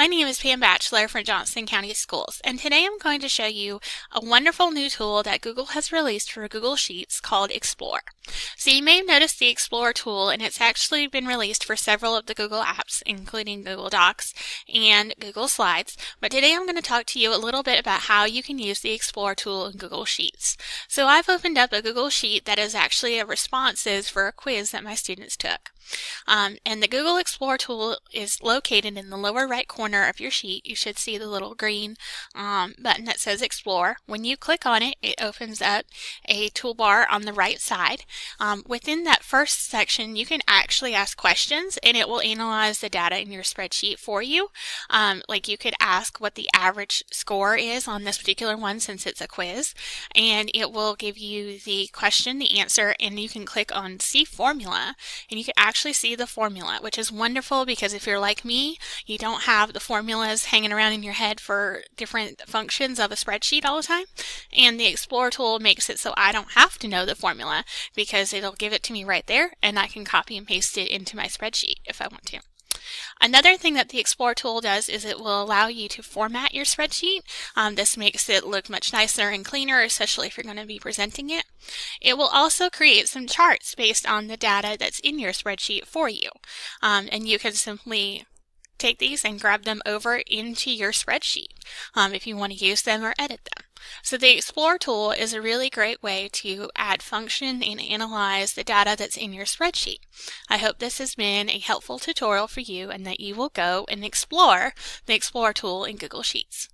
My name is Pam Batchelor from Johnston County Schools, and today I'm going to show you a wonderful new tool that Google has released for Google Sheets called Explore. So you may have noticed the Explore tool, and it's actually been released for several of the Google apps, including Google Docs and Google Slides. But today I'm going to talk to you a little bit about how you can use the Explore tool in Google Sheets. So I've opened up a Google Sheet that is actually a responses for a quiz that my students took. And the Google Explore tool is located in the lower right corner of your sheet. You should see the little green button that says Explore. When you click on it, it opens up a toolbar on the right side. Within that first section, you can actually ask questions and it will analyze the data in your spreadsheet for you. Like you could ask what the average score is on this particular one since it's a quiz, and it will give you the question, the answer, and you can click on See Formula and you can actually see the formula, which is wonderful because if you're like me, you don't have the formulas hanging around in your head for different functions of a spreadsheet all the time. And the Explore tool makes it so I don't have to know the formula because it'll give it to me right there and I can copy and paste it into my spreadsheet if I want to. Another thing that the Explore tool does is it will allow you to format your spreadsheet. This makes it look much nicer and cleaner, especially if you're going to be presenting it. It will also create some charts based on the data that's in your spreadsheet for you. And you can simply take these and grab them over into your spreadsheet if you want to use them or edit them. So the Explore tool is a really great way to add function and analyze the data that's in your spreadsheet. I hope this has been a helpful tutorial for you and that you will go and explore the Explore tool in Google Sheets.